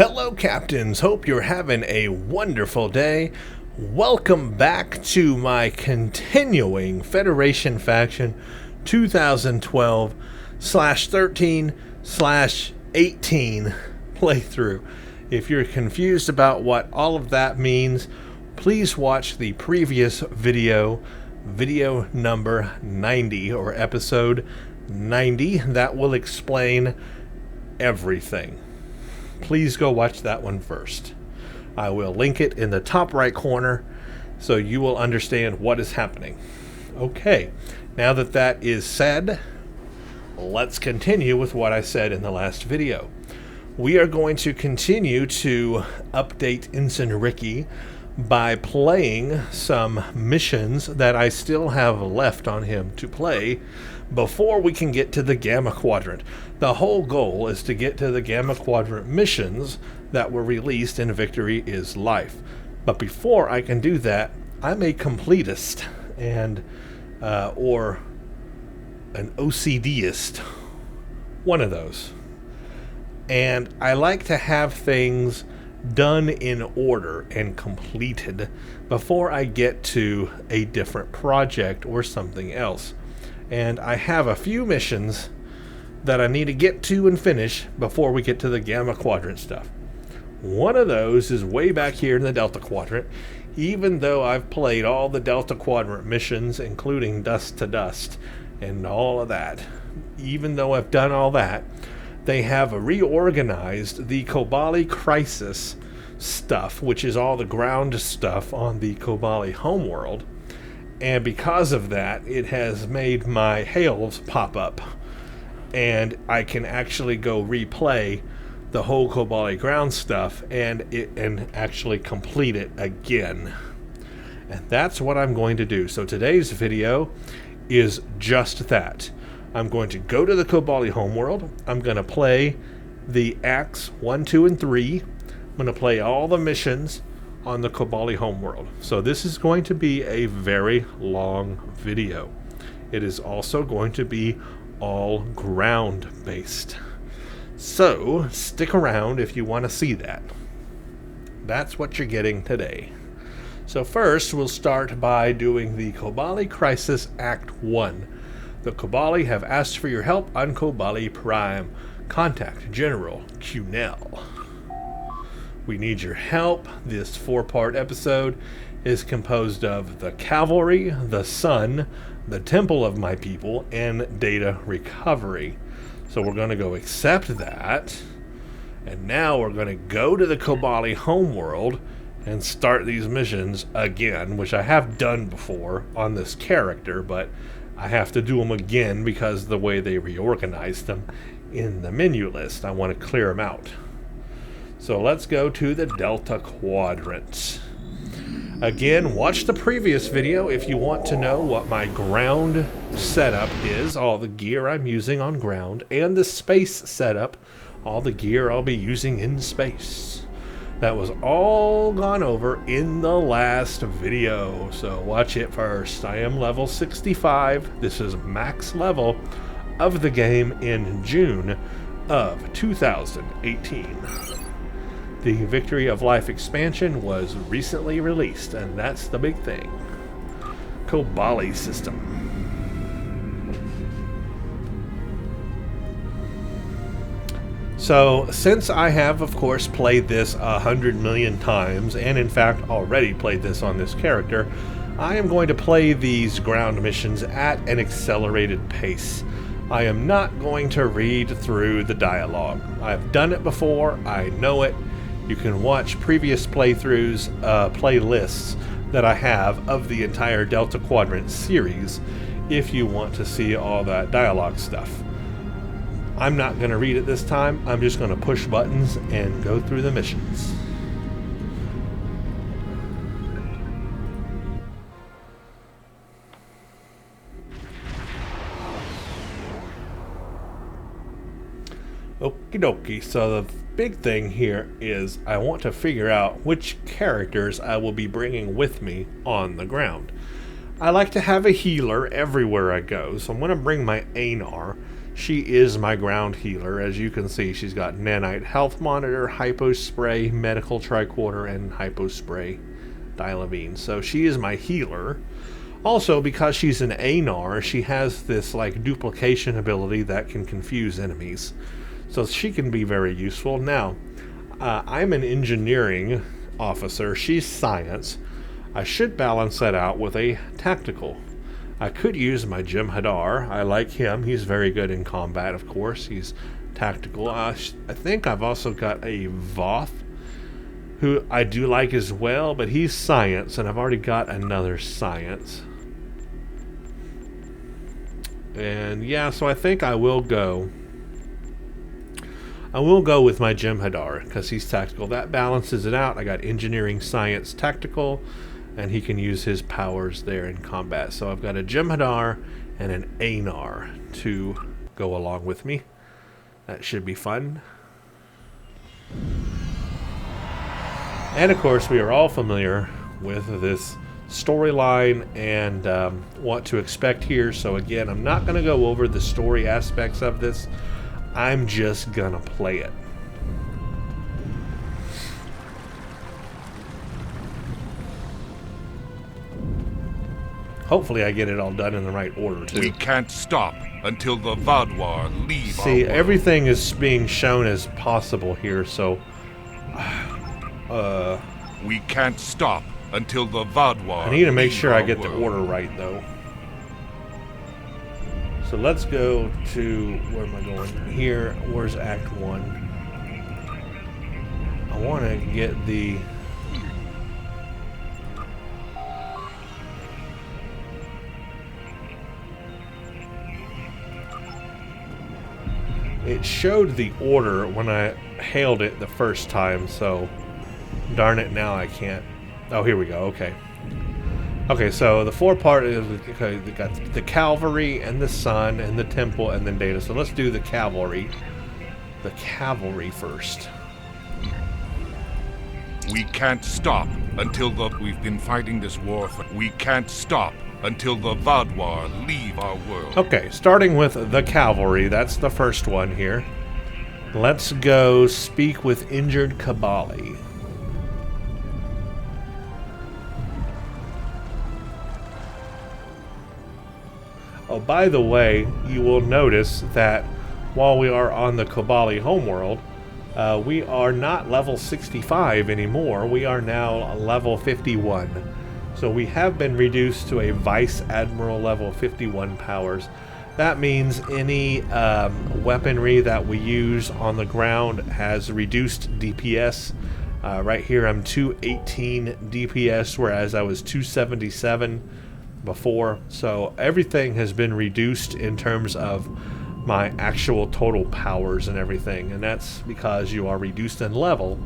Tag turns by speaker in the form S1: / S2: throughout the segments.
S1: Hello, Captains. Hope you're having a wonderful day. Welcome back to my continuing Federation Faction 2012/13/18 playthrough. If you're confused about what all of that means, please watch the previous video number 90 or episode 90. That will explain everything. Please go watch that one first. I will link it in the top right corner so you will understand what is happening. Okay, now that that is said, let's continue with what I said in the last video. We are going to continue to update Ensign Ricky by playing some missions that I still have left on him to play before we can get to the Gamma Quadrant. The whole goal is to get to the Gamma Quadrant missions that were released in Victory is Life. But before I can do that, I'm a completist and or an OCDist, one of those. And I like to have things done in order and completed before I get to a different project or something else. And I have a few missions that I need to get to and finish before we get to the Gamma Quadrant stuff. One of those is way back here in the Delta Quadrant. Even though I've played all the Delta Quadrant missions, including Dust to Dust and all of that, even though I've done all that, they have reorganized the Kobali Crisis stuff, which is all the ground stuff on the Kobali homeworld. And because of that, it has made my hails pop up. And I can actually go replay the whole Kobali ground stuff and actually complete it again. And that's what I'm going to do. So today's video is just that. I'm going to go to the Kobali homeworld. I'm going to play the Acts 1, 2, and 3. I'm going to play all the missions on the Kobali homeworld. So this is going to be a very long video. It is also going to be all ground based. So stick around if you want to see that. That's what you're getting today. So first we'll start by doing the Kobani Crisis Act One. The Kobali have asked for your help on Kobali Prime. Contact General Cunell. We need your help. This 4-part episode is composed of the Cavalry, the Sun, the Temple of My People, and Data Recovery. So we're going to go accept that. And now we're going to go to the Kobali homeworld and start these missions again, which I have done before on this character, but I have to do them again because of the way they reorganized them in the menu list. I want to clear them out. So let's go to the Delta Quadrant. Again, watch the previous video if you want to know what my ground setup is, all the gear I'm using on ground, and the space setup, all the gear I'll be using in space. That was all gone over in the last video, so watch it first. I am level 65. This is max level of the game in June of 2018. The Victory of Life expansion was recently released, and that's the big thing. Kobali system. So, since I have, of course, played this 100 million times, and in fact already played this on this character, I am going to play these ground missions at an accelerated pace. I am not going to read through the dialogue. I've done it before, I know it. You can watch previous playthroughs, playlists that I have of the entire Delta Quadrant series if you want to see all that dialogue stuff. I'm not going to read it this time. I'm just going to push buttons and go through the missions. Okie dokie, so the big thing here is I want to figure out which characters I will be bringing with me on the ground. I like to have a healer everywhere I go, so I'm going to bring my Anar. she is my ground healer. As you can see, she's got nanite health monitor, hypo spray, medical tricorder, and hypo spray dialavine. So she is my healer. Also, because she's an ANAR, she has this like duplication ability that can confuse enemies. So she can be very useful. Now, I'm an engineering officer. She's science. I should balance that out with a tactical. I could use my Jem'Hadar. I like him. He's very good in combat, of course. He's tactical. I think I've also got a Voth, who I do like as well, but he's science, and I've already got another science. And yeah, so I think I will go with my Jem'Hadar, because he's tactical. That balances it out. I got engineering, science, tactical, and he can use his powers there in combat. So I've got a Jem'Hadar and an ANAR to go along with me. That should be fun. And of course, we are all familiar with this storyline and what to expect here. So again, I'm not going to go over the story aspects of this. I'm just going to play it. Hopefully I get it all done in the right order, too.
S2: We can't stop until the Vaadwaur leave our
S1: See,
S2: world.
S1: everything is being shown as possible here, so...
S2: we can't stop until the Vaadwaur
S1: I need to make
S2: leave
S1: sure I
S2: our
S1: get the
S2: world.
S1: order right, though. So let's go to... Where am I going? Here. Where's Act 1? I want to get the... It showed the order when I hailed it the first time, so darn it, now I can't. Oh, here we go. Okay. Okay, so the four part is, okay, we got the cavalry and the sun and the temple and then data. So let's do the cavalry. The cavalry first.
S2: We can't stop until we've been fighting this war for... We can't stop until the Vaadwaur leave our world.
S1: Okay, starting with the cavalry. That's the first one here. Let's go speak with injured Kobali. Oh, by the way, you will notice that while we are on the Kobali homeworld, we are not level 65 anymore. We are now level 51. So we have been reduced to a Vice Admiral level 51 powers. That means any weaponry that we use on the ground has reduced DPS. Right here I'm 218 DPS, whereas I was 277 before. So everything has been reduced in terms of my actual total powers and everything, and that's because you are reduced in level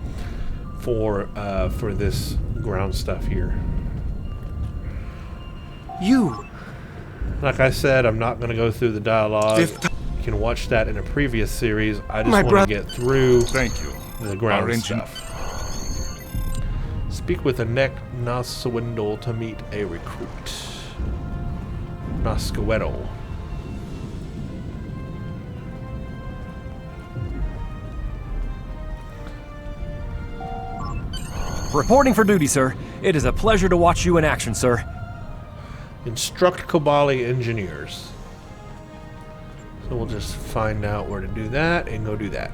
S1: for this ground stuff here.
S3: You!
S1: Like I said, I'm not going to go through the dialogue. You can watch that in a previous series. I just want to get through
S2: Thank you.
S1: the ground stuff. Speak with a neck Naswindle to meet a recruit. Nasquero.
S3: Reporting for duty, sir. It is a pleasure to watch you in action, sir.
S1: Instruct Kobali engineers. So we'll just find out where to do that and go do that.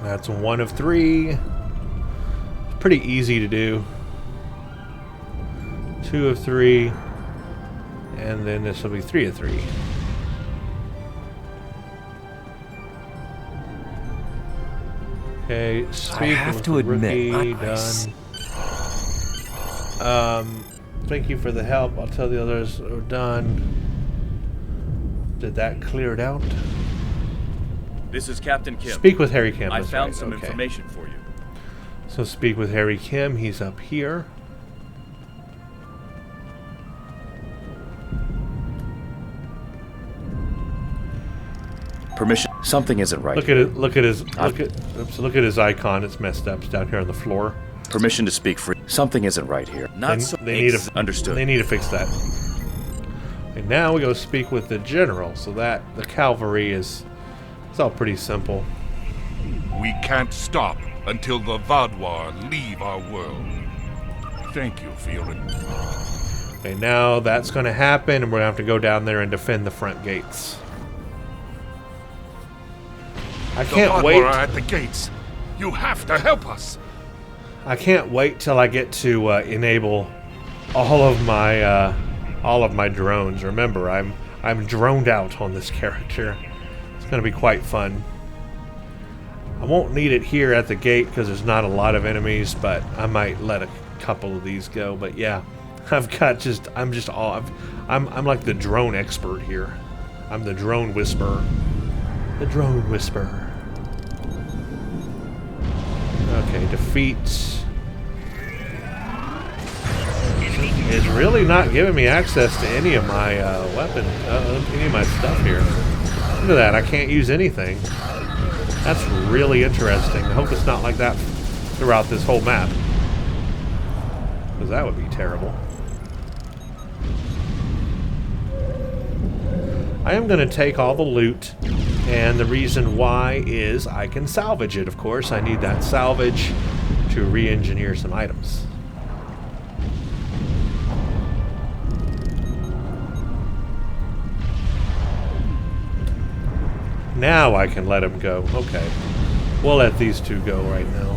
S1: That's 1 of 3. Pretty easy to do. 2 of 3. And then this will be 3 of 3. Okay, speak
S3: I have
S1: with
S3: to admit,
S1: Rookie, done. Thank you for the help. I'll tell the others are done. Did that clear it out?
S4: This is Captain Kim.
S1: Speak with Harry Kim.
S4: I
S1: that's
S4: found
S1: right,
S4: some
S1: okay.
S4: information for you.
S1: So speak with Harry Kim. He's up here.
S4: Permission. Something isn't right.
S1: Look at it. Look at his. Look at his icon. It's messed up. It's down here on the floor.
S4: Permission to speak free. Something isn't right here.
S1: They need to
S4: understood.
S1: They need to fix that. And now we go speak with the general. So that the cavalry is. It's all pretty simple.
S2: We can't stop until the Vaadwaur leave our world. Thank you for your...
S1: Okay, now that's going to happen, and we're going to have to go down there and defend the front gates. I can't wait.
S2: The Vaadwaur are at the gates. You have to help us.
S1: I can't wait till I get to enable all of my drones. Remember, I'm droned out on this character. It's going to be quite fun. I won't need it here at the gate because there's not a lot of enemies, but I might let a couple of these go. But yeah, I'm like the drone expert here. I'm the drone whisperer. The drone whisperer. Okay, defeat. It's really not giving me access to any of my weapons, any of my stuff here. Look at that, I can't use anything. That's really interesting. I hope it's not like that throughout this whole map, because that would be terrible. I am going to take all the loot, and the reason why is I can salvage it, of course. I need that salvage to re-engineer some items. Now I can let him go. Okay. We'll let these two go right now.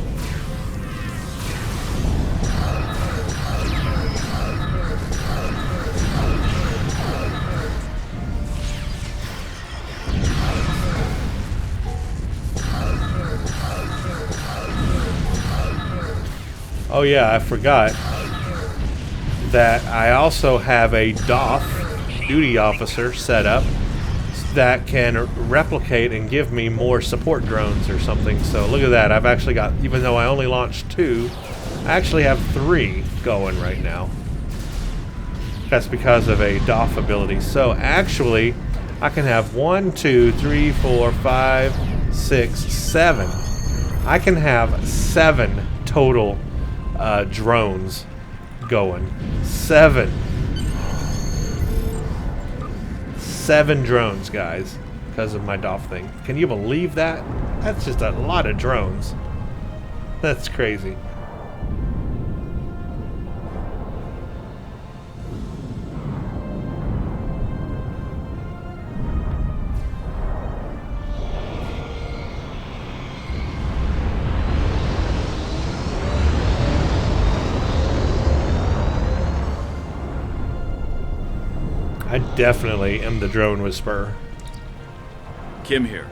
S1: Oh yeah, I forgot that I also have a DOF, duty officer, set up that can replicate and give me more support drones or something. So look at that, I've actually got, even though I only launched 2, I actually have 3 going right now. That's because of a DOF ability. So actually, I can have 1, 2, 3, 4, 5, 6, 7. I can have 7 total drones going. 7 drones, guys, because of my DOF thing. Can you believe that? That's just a lot of drones. That's crazy. I definitely am the drone whisperer.
S4: Kim here.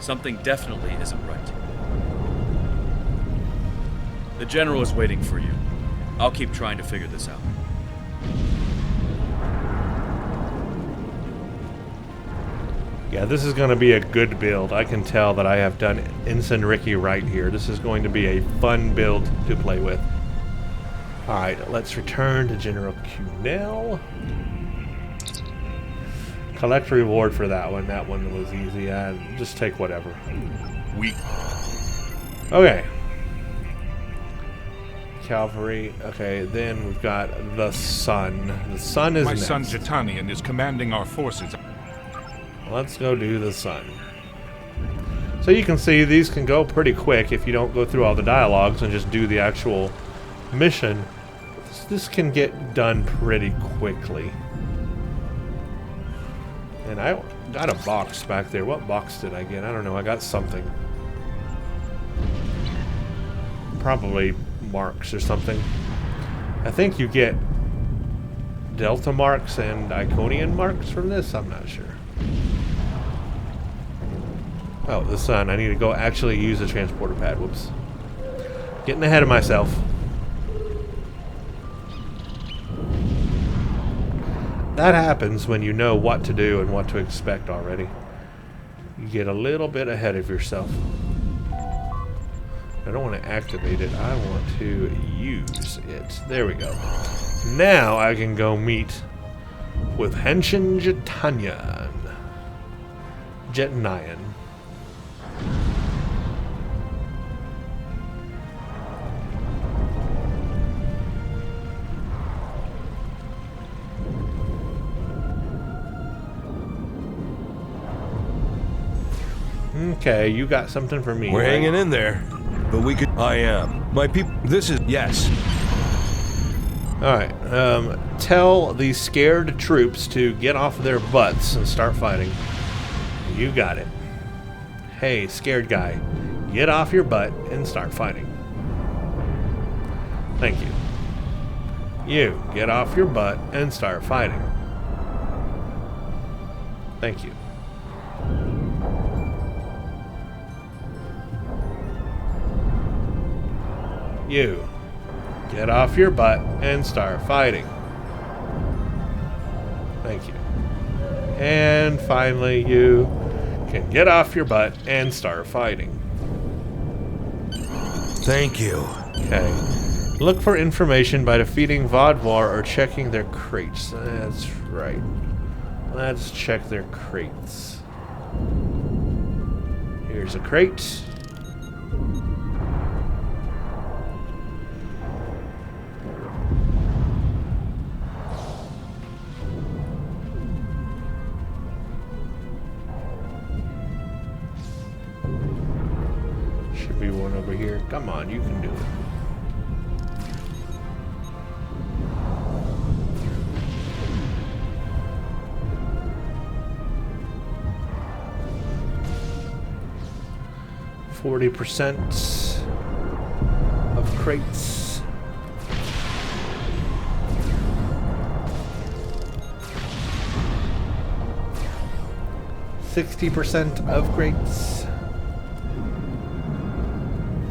S4: Something definitely isn't right. The general is waiting for you. I'll keep trying to figure this out.
S1: Yeah, this is going to be a good build. I can tell that I have done Ensign Ricky right here. This is going to be a fun build to play with. Alright, let's return to General Cunel. Collect reward for that one. That one was easy. Just take whatever. Okay. Cavalry. Okay, then we've got the Sun. The Sun is
S2: My
S1: next.
S2: son Jatanian is commanding our forces.
S1: Let's go do the Sun. So you can see these can go pretty quick if you don't go through all the dialogues and just do the actual mission. This can get done pretty quickly. And I got a box back there. What box did I get? I don't know. I got something. Probably marks or something. I think you get Delta marks and Iconian marks from this. I'm not sure. Oh, the Sun. I need to go actually use the transporter pad. Whoops. Getting ahead of myself. That happens when you know what to do and what to expect already. You get a little bit ahead of yourself. I don't want to activate it. I want to use it. There we go. Now I can go meet with Ensign Ricky. Jetnayan. Okay, you got something for me.
S5: We're
S1: right?
S5: hanging in there. But we could... I am. My people... This is... Yes.
S1: Alright, tell the scared troops to get off their butts and start fighting. You got it. Hey, scared guy, get off your butt and start fighting. Thank you. You, get off your butt and start fighting. Thank you. You, get off your butt and start fighting. Thank you. And finally, you can get off your butt and start fighting.
S5: Thank you.
S1: Okay. Look for information by defeating Vaadwaur or checking their crates. That's right. Let's check their crates. Here's a crate. Should be one over here. Come on, you can do it. %40 of crates. %60 of crates.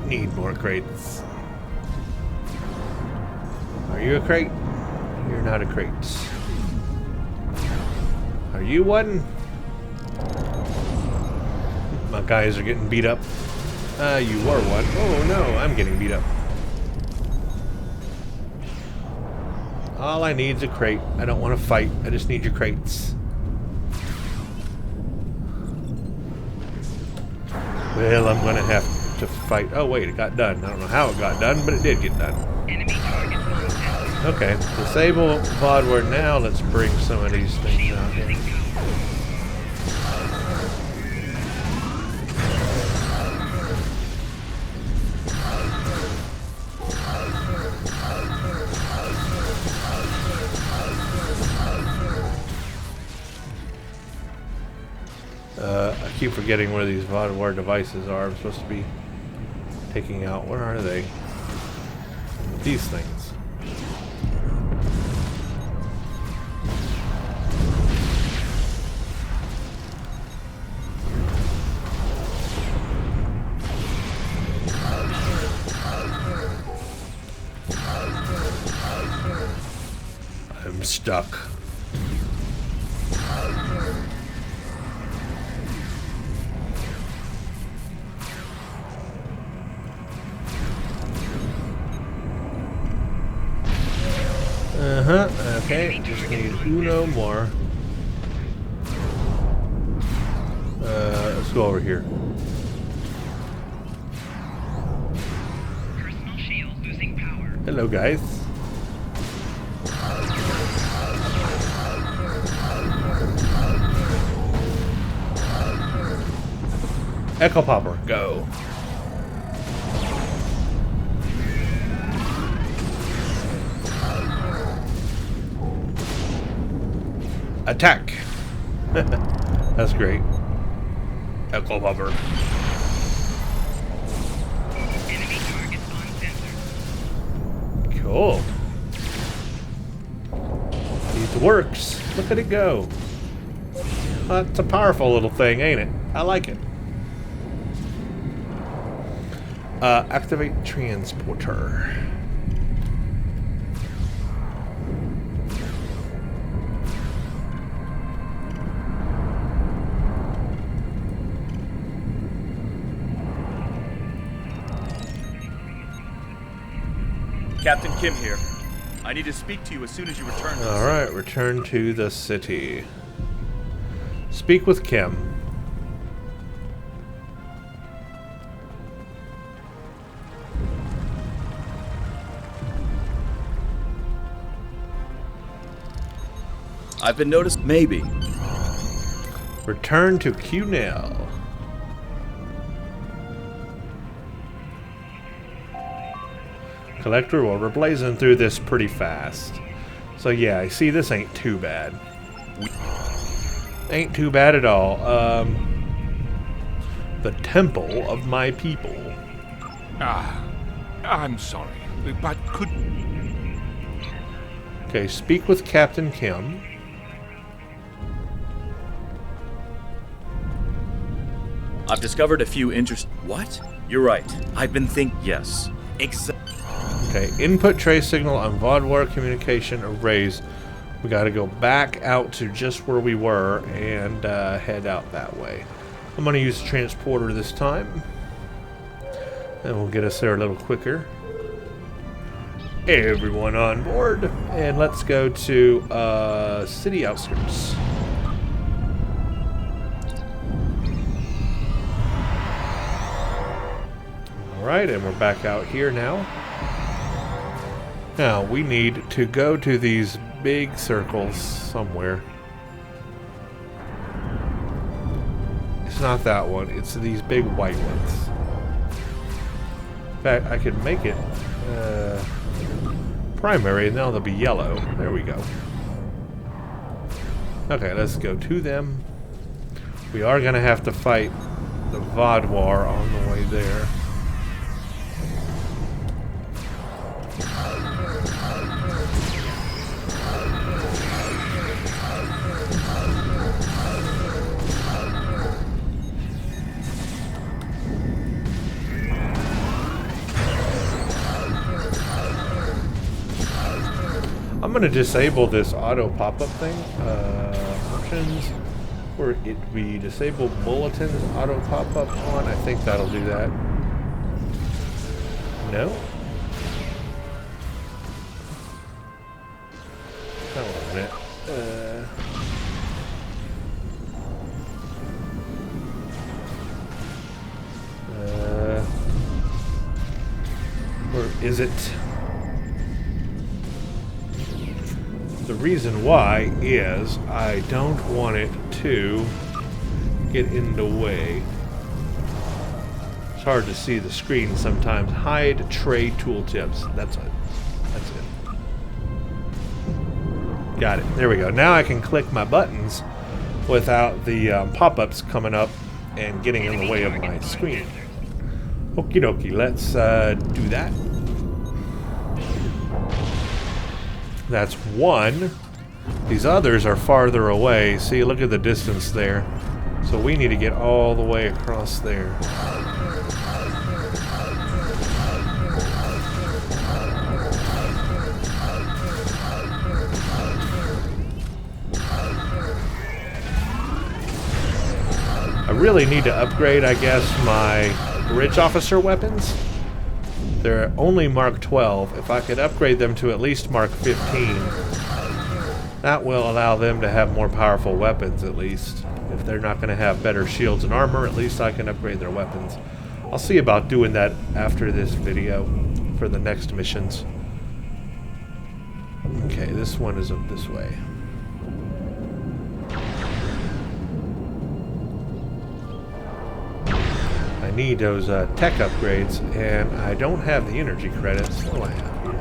S1: Need more crates. Are you a crate? You're not a crate. Are you one? My guys are getting beat up. You were one. Oh no, I'm getting beat up. All I need is a crate. I don't want to fight. I just need your crates. Well, I'm gonna have to fight. Oh wait, it got done. I don't know how it got done, but it did get done. Okay, disable Vaadwaur now. Let's bring some of these things out here. I keep forgetting where these Vaadwaur devices are. I'm supposed to be taking out. Where are they? These things. I'm stuck. Okay, just need uno more. Let's go over here.
S6: Personal shield losing power.
S1: Hello, guys. Echo Popper, go. Attack! That's great. Echo Popper.
S6: Enemy targets on sensor.
S1: Cool. It works. Look at it go. That's a powerful little thing, ain't it? I like it. Activate transporter.
S4: Captain Kim here. I need to speak to you as soon as you return to the
S1: Alright, return to the city. Speak with Kim.
S4: I've been noticed. Maybe.
S1: Return to Cunel. Collector, well, we're blazing through this pretty fast. So yeah, I see this ain't too bad. Ain't too bad at all. The Temple of My People.
S2: I'm sorry, but could...
S1: Okay, speak with Captain Kim.
S4: I've discovered a few What? You're right. I've been Yes.
S1: Okay, input trace signal on Vaadwaur communication arrays. We got to go back out to just where we were and head out that way. I'm going to use the transporter this time. And we'll get us there a little quicker. Everyone on board. And let's go to city outskirts. Alright, and we're back out here now. Now, we need to go to these big circles somewhere. It's not that one, it's these big white ones. In fact, I could make it primary, and now they'll be yellow. There we go. Okay, let's go to them. We are going to have to fight the Vaadwaur on the way there. I'm going to disable this auto pop-up thing. Options, where it be disable bulletins auto pop-up on. I think that'll do that. No? Hold on a minute. Where is it? The reason why is I don't want it to get in the way. It's hard to see the screen sometimes. Hide tray tooltips. That's it. That's it. Got it. There we go. Now I can click my buttons without the pop-ups coming up and getting in the way of my screen. Okie dokie. Let's do that. That's one. These others are farther away. See, look at the distance there. So we need to get all the way across there. I really need to upgrade, I guess, my bridge officer weapons. They're only Mark 12. If I could upgrade them to at least Mark 15, that will allow them to have more powerful weapons, at least. If they're not going to have better shields and armor, at least I can upgrade their weapons. I'll see about doing that after this video for the next missions. Okay, this one is up this way. I need those tech upgrades, and I don't have the energy credits. What do I have here?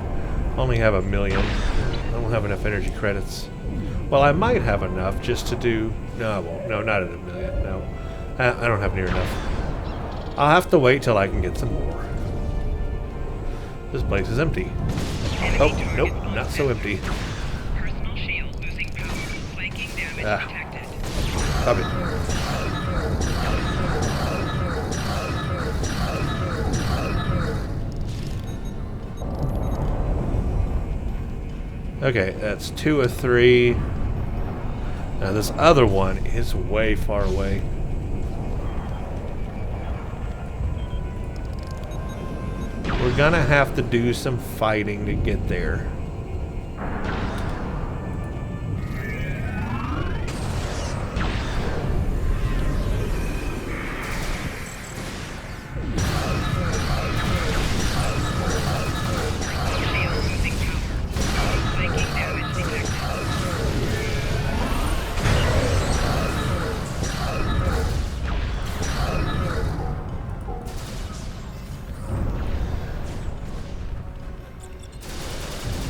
S1: I only have 1 million. I don't have enough energy credits. Well, I might have enough just to do... No, I won't. No, not at 1 million. No. I don't have near enough. I'll have to wait till I can get some more. This place is empty. Oh, nope, not so empty.
S6: Personal shield losing power. Flanking damage detected.
S1: Copy. Okay, that's 2 of 3. Now this other one is way far away. We're gonna have to do some fighting to get there.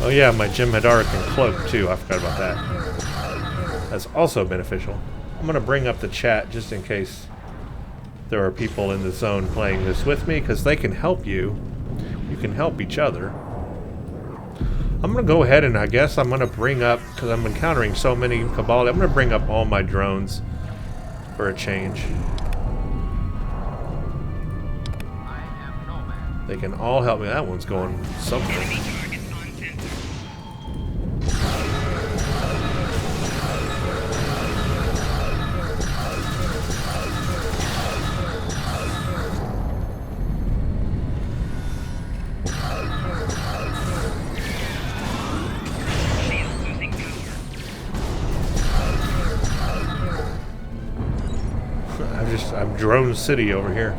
S1: Oh yeah, my Jim Hadarican cloak too. I forgot about that. That's also beneficial. I'm gonna bring up the chat just in case there are people in the zone playing this with me, because they can help you. You can help each other. I'm gonna go ahead and I guess I'm gonna bring up, because I'm encountering so many Kobali, I'm gonna bring up all my drones for a change. They can all help me. That one's going somewhere.
S6: Enemy targets on center. Shield losing power.
S1: I'm Drone City over here.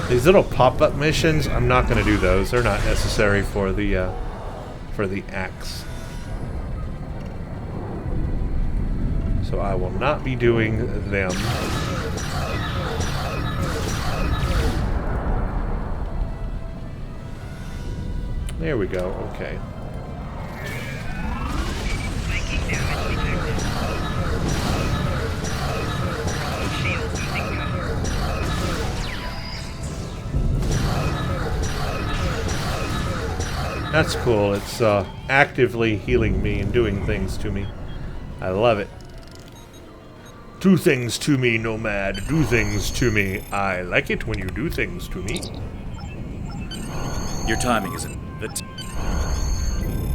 S1: These little pop-up missions, I'm not going to do those. They're not necessary for the axe. So I will not be doing them. There we go. Okay.
S6: Flanking damage detected. Shield losing power.
S1: That's cool. It's actively healing me and doing things to me. I love it. Do things to me, Nomad. Do things to me. I like it when you do things to me.
S4: Your timing isn't.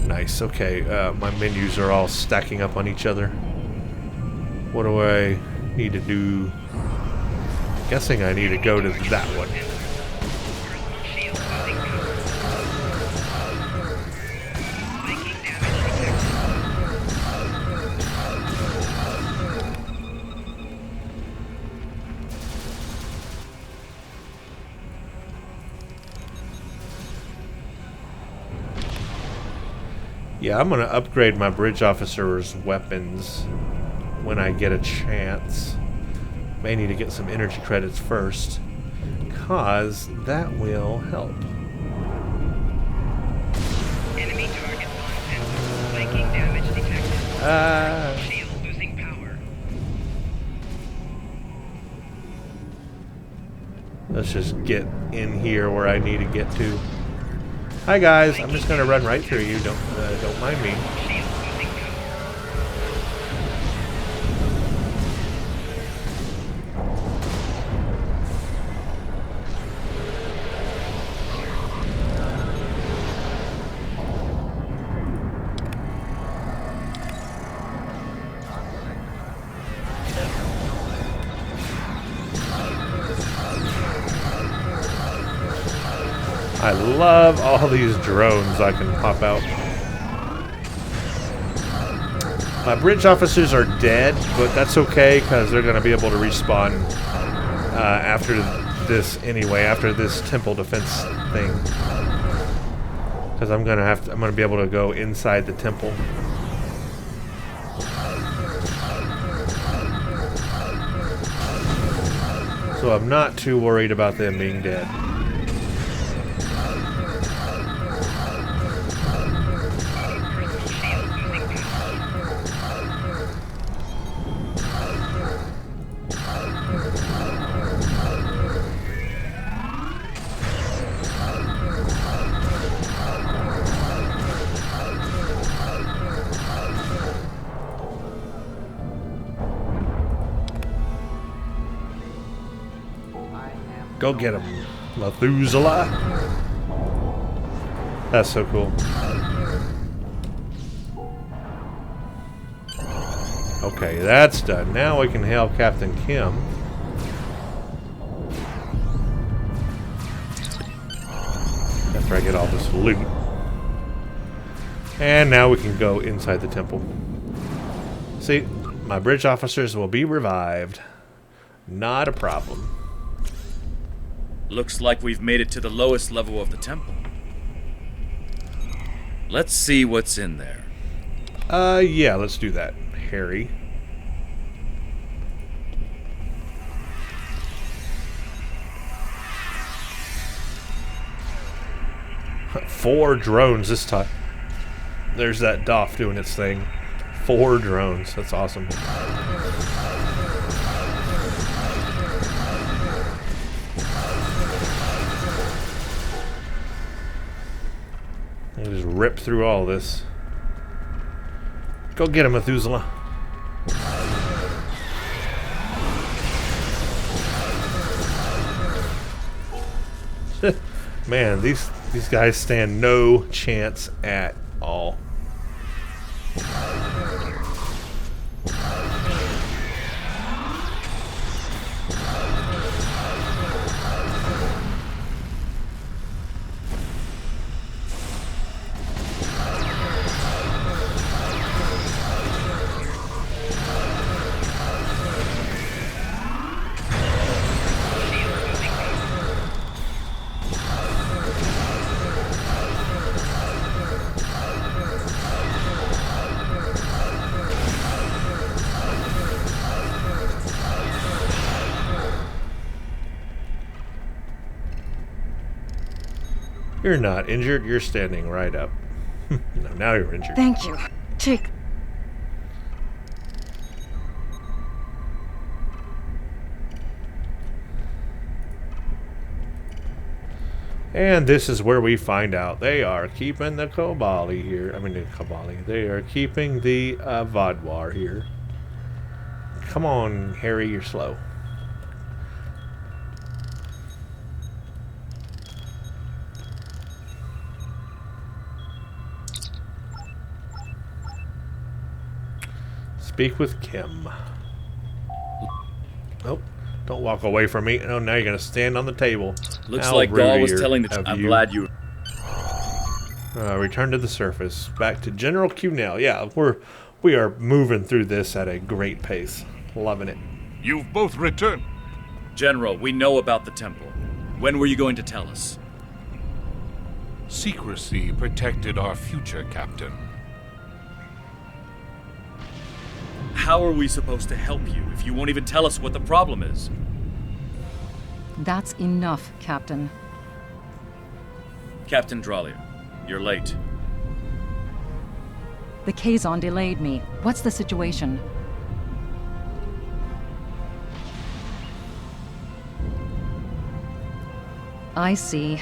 S1: Nice. Okay. My menus are all stacking up on each other. What do I need to do? Guessing I need to go to that one.
S6: Personal shield losing power. Flanking damage detected.
S1: Yeah, I'm gonna upgrade my bridge officer's weapons when I get a chance. May need to get some energy credits first, cause that will help.
S6: Enemy targets on center. Flanking damage detected. Shield losing power.
S1: Let's just get in here where I need to get to. Hi guys, I'm just gonna run right through you. Don't mind me.
S6: Shield losing power.
S1: I love all these drones I can pop out. My bridge officers are dead, but that's okay because they're going to be able to respawn after this anyway, after this temple defense thing. Because I'm gonna be able to go inside the temple. So I'm not too worried about them being dead.
S6: Personal shield losing power.
S1: Go get him, Methuselah. That's so cool. Okay, that's done. Now we can hail Captain Kim. After I get all this loot. And now we can go inside the temple. See, my bridge officers will be revived. Not a problem.
S4: Looks like we've made it to the lowest level of the temple. Let's see what's in there.
S1: Yeah, let's do that, Harry. 4 drones this time. There's that DOF doing its thing. 4 drones. That's awesome. I'll just rip through all this. Go get him, Methuselah. Man, these guys stand no chance at all. You're not injured, you're standing right up. No, now you're injured.
S7: Thank you. Take.
S1: And this is where we find out they are keeping the Kobali here. I mean, the Kobali. They are keeping the Vaadwaur here. Come on, Harry, you're slow. Speak with Kim. Nope. Don't walk away from me. Oh, now you're going to stand on the table.
S4: Looks
S1: How
S4: like Gaul was
S1: rude
S4: telling
S1: of
S4: I'm
S1: you.
S4: glad you...
S1: Return to the surface. Back to General Q now. Yeah, we are moving through this at a great pace. Loving it.
S2: You've both returned.
S4: General, we know about the temple. When were you going to tell us?
S2: Secrecy protected our future, Captain.
S4: How are we supposed to help you if you won't even tell us what the problem is?
S7: That's enough, Captain.
S4: Captain Dralia, you're late.
S7: The Kazon delayed me. What's the situation? I see.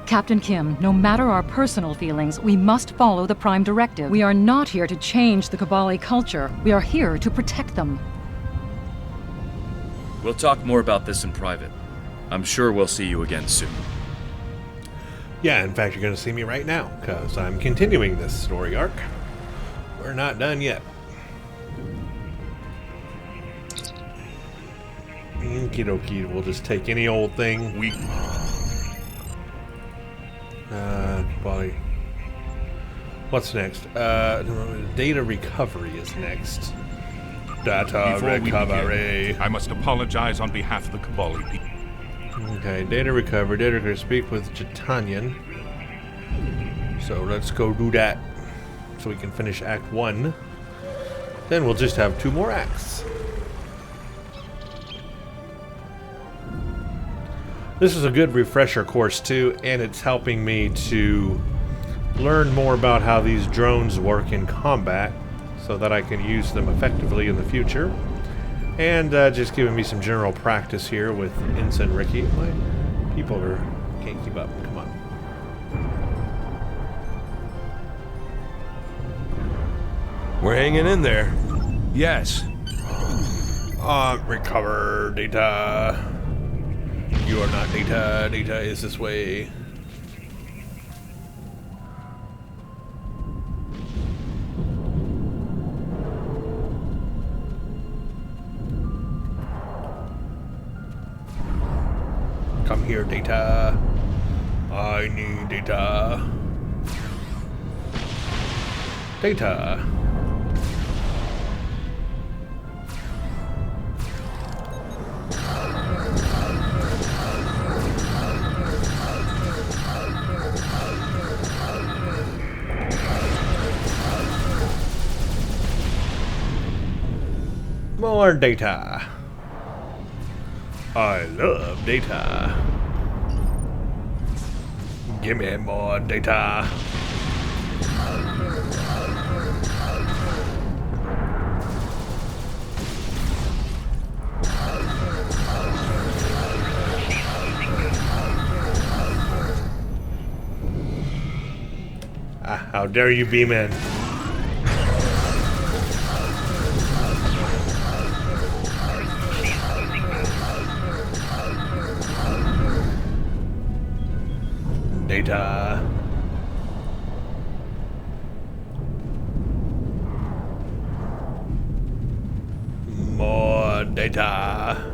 S7: Captain Kim, no matter our personal feelings, we must follow the Prime Directive. We are not here to change the Kobali culture. We are here to protect them.
S4: We'll talk more about this in private. I'm sure we'll see you again soon.
S1: Yeah, in fact, you're going to see me right now, because I'm continuing this story arc. We're not done yet. Okie dokie, we'll just take any old thing. Kobali. What's next? Data recovery is next. Data
S2: Before we
S1: recovery.
S2: begin, I must apologize on behalf of the Kobali people.
S1: Okay, data recovery. Data recovery. Speak with Jitanyan. So let's go do that, so we can finish Act 1. Then we'll just have 2 more acts. This is a good refresher course too, and it's helping me to learn more about how these drones work in combat so that I can use them effectively in the future. And just giving me some general practice here with Ensign Ricky. My people can't keep up. Come on.
S5: We're hanging in there. Yes.
S1: Recover data. You are not data. Data is this way. Come here, data. I need data. Data. More data. I love data. Give me more data. How dare you beam in? Data. More data.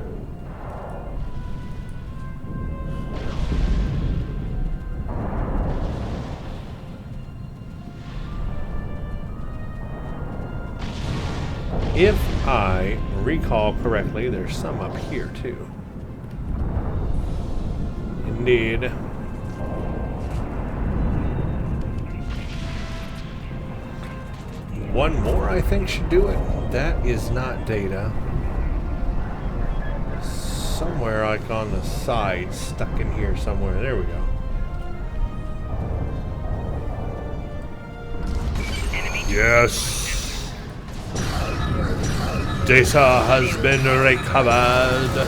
S1: If I recall correctly, there's some up here too. Indeed. One more, I think, should do it. That is not data. Somewhere like on the side, stuck in here somewhere. There we go. Yes. Data has been recovered.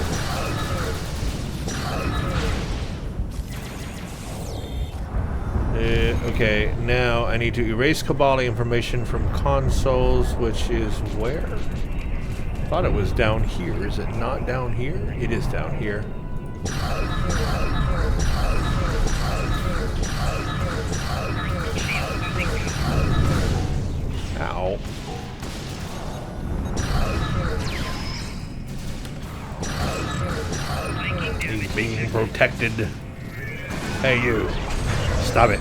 S1: Okay, now I need to erase Kobali information from consoles, which is where? I thought it was down here. Is it not down here? It is down here. Ow. He's being protected. Hey, you. Stop it.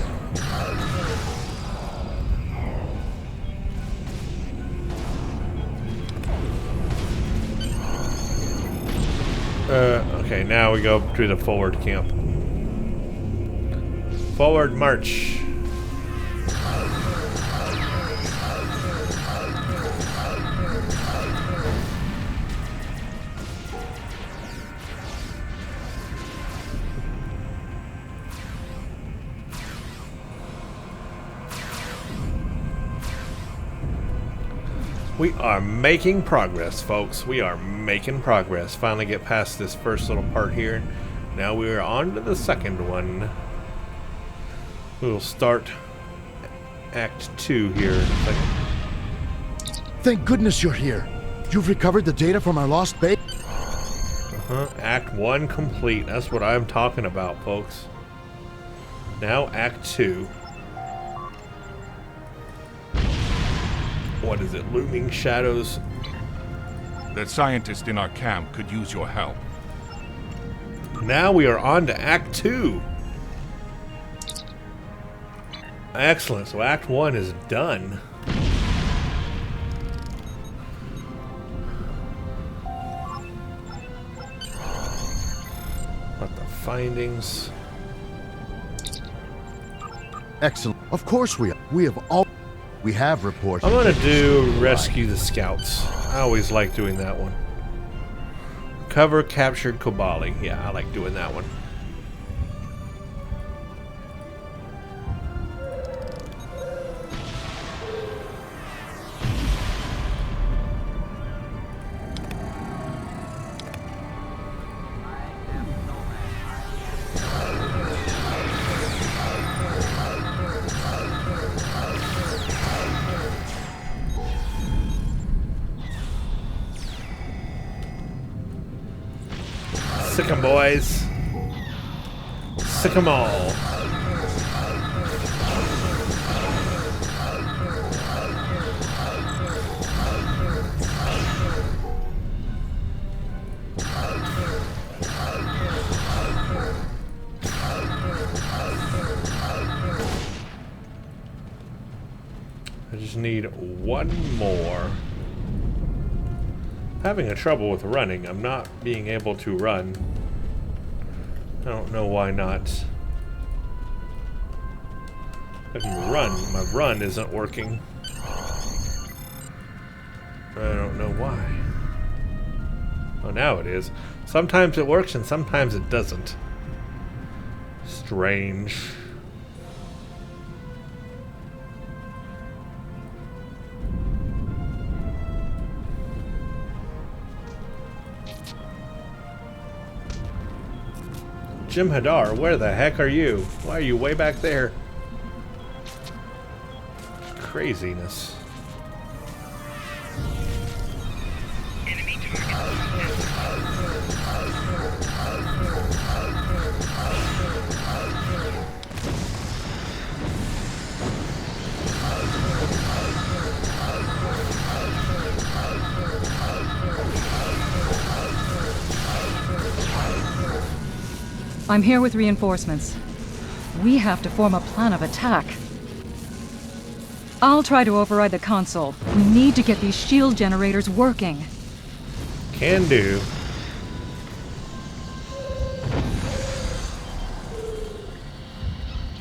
S1: Okay, now we go to the forward camp. Forward march. We are making progress, folks. We are making progress. Finally get past this first little part here. Now we are on to the second one. We'll start Act 2 here in a second.
S8: Thank goodness you're here. You've recovered the data from our lost base?
S1: Act 1 complete. That's what I'm talking about, folks. Now Act 2. What is it? Looming shadows.
S2: That scientist in our camp could use your help.
S1: Now we are on to Act 2. Excellent. So Act 1 is done. What the findings?
S8: Excellent. Of course we have reports.
S1: I'm gonna do rescue the scouts. I always like doing that one. Cover captured Kobali. Yeah, I like doing that one. Sick 'em, boys. Sick 'em all. I just need one more. Having a trouble with running. I'm not being able to run. I don't know why not. I can run. My run isn't working. I don't know why. Oh, now it is. Sometimes it works and sometimes it doesn't. Strange. Jim Hadar, where the heck are you? Why are you way back there? Craziness.
S6: Enemy target.
S7: I'm here with reinforcements. We have to form a plan of attack. I'll try to override the console. We need to get these shield generators working.
S1: Can do.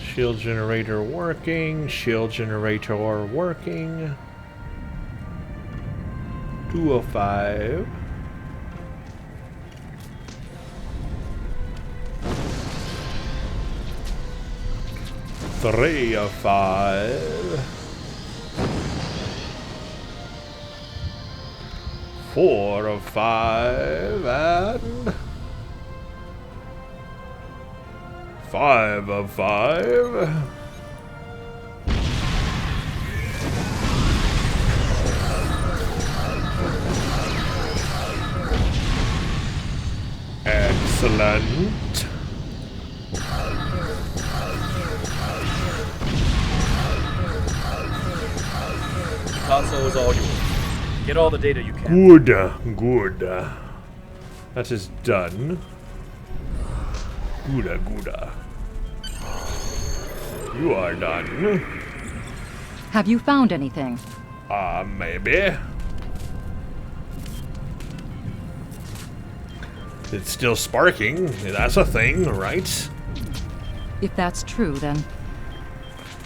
S1: Shield generator working. Shield generator working. 205. Three of 5. 4 of 5 and 5 of 5. Excellent.
S4: Console is all yours. Get all the data you can.
S1: Good, good. That is done. Good, good. You are done.
S7: Have you found anything?
S1: Maybe. It's still sparking. That's a thing, right?
S7: If that's true, then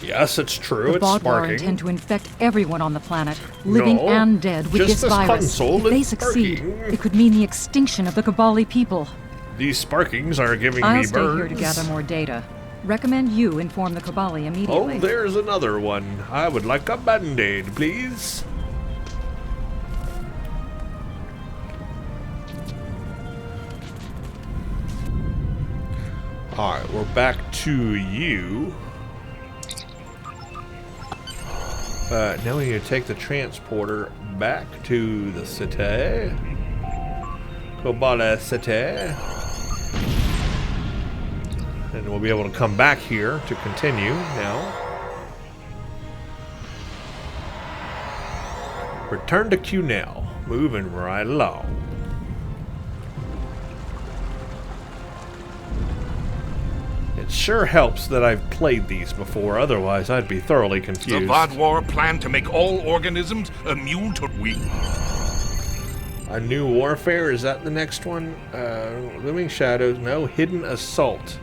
S1: Yes, it's true.
S7: the
S1: It's
S7: Vaadwaur
S1: sparking.
S7: intend to infect everyone on the planet, living
S1: No,
S7: and dead, with
S1: just
S7: this
S1: this
S7: virus.
S1: console
S7: If they
S1: is
S7: succeed,
S1: sparking.
S7: it could mean the extinction of the Kobali people.
S1: These sparkings are giving
S7: I'll
S1: me
S7: stay
S1: burns.
S7: here to gather more data. Recommend you inform the Kobali
S1: Oh,
S7: immediately.
S1: there's another one. I would like a band-aid, please. Alright, we're back to you. Now we need to take the transporter back to the city. Kobali City. And we'll be able to come back here to continue now. Return to Q now. Moving right along. It sure helps that I've played these before, otherwise I'd be thoroughly
S2: The
S1: confused.
S2: Vaadwaur plan to make all organisms immune to weak.
S1: A new warfare, is that the next one? Looming Shadows, no, Hidden Assault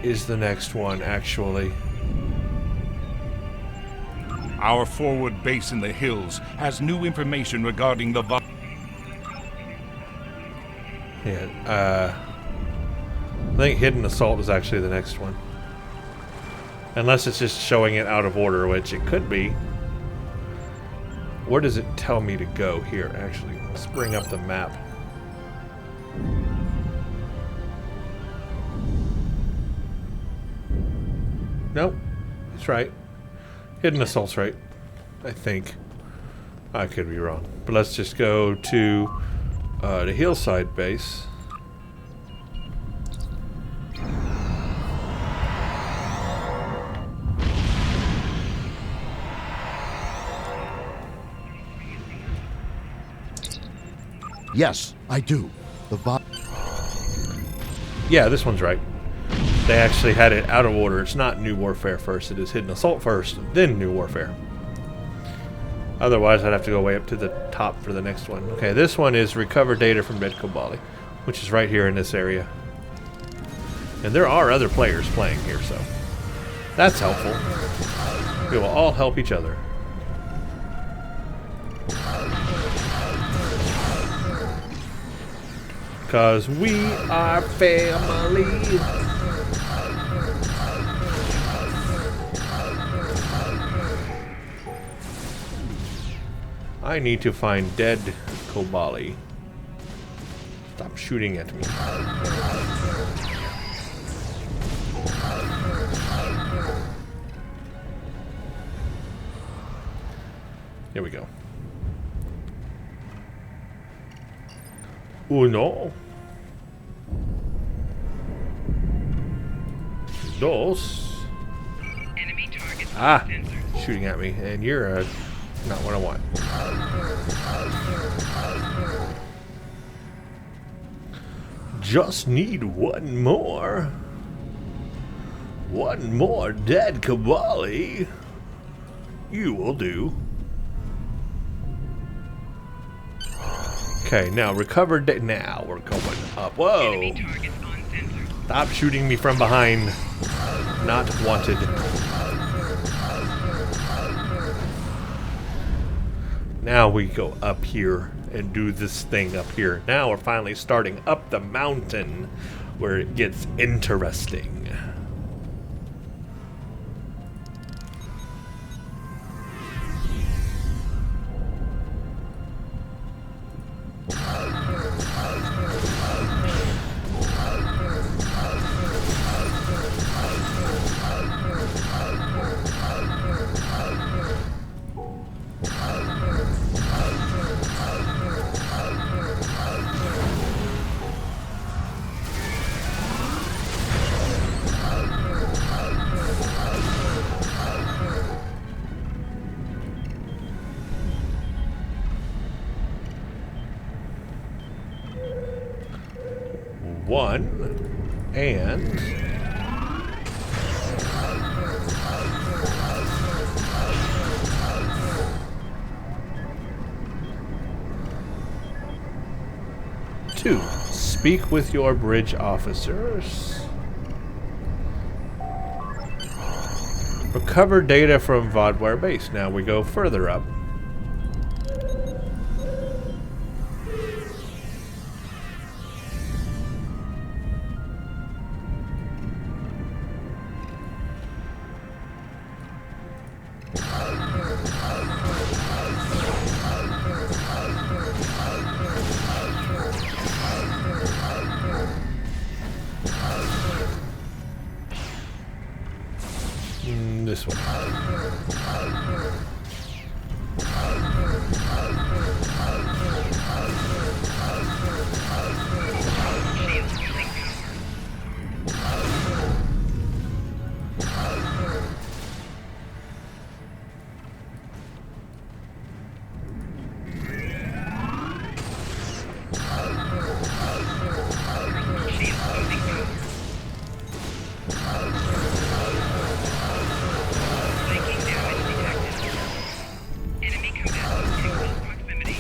S1: is the next one, actually.
S2: Our forward base in the hills has new information regarding the
S1: Yeah, I think Hidden Assault is actually the next one. Unless it's just showing it out of order, which it could be. Where does it tell me to go here, actually? Let's bring up the map. Nope. That's right. Hidden Assault's right. I think. I could be wrong. But let's just go to the hillside base.
S8: Yes, I do. The
S1: Yeah, this one's right. They actually had it out of order. It's not New Warfare first. It is Hidden Assault first, then New Warfare. Otherwise, I'd have to go way up to the top for the next one. Okay, this one is Recover Data from Dead Kobali, which is right here in this area. And there are other players playing here, so that's helpful. We will all help each other. Because we are family. I need to find dead Kobali. Stop Stop shooting at me. Here we go. Uno. Dos.
S6: Enemy targets
S1: Ah,
S6: sensors.
S1: shooting at me, and you're not what I want. Just need one more. One more dead Kobali. You will do. Okay, now recover. Now we're going up. Whoa!
S6: Enemy targets on sensor.
S1: Stop shooting me from behind. Not wanted. Now we go up here and do this thing up here. Now we're finally starting up the mountain where it gets interesting. One, and two. Speak with your bridge officers. Recover data from Vaadwaur base. Now we go further up. This one.
S6: Shields using power. Shields using power. Flanking damage detected. Enemy combatants in close proximity.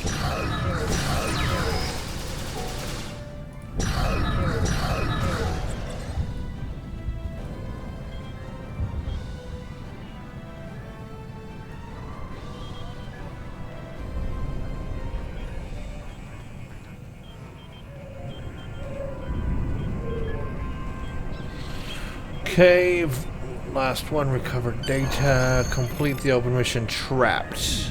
S1: Okay, last one, recover data, complete the open mission trapped.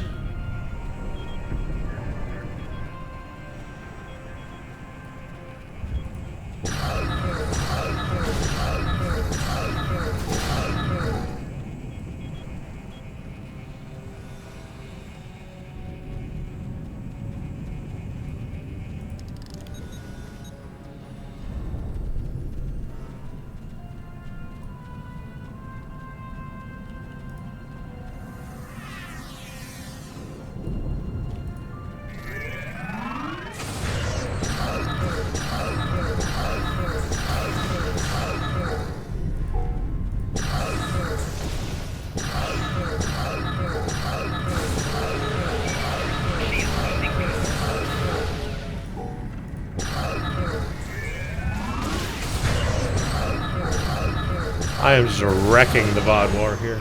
S1: I am just wrecking the Vaadwaur here.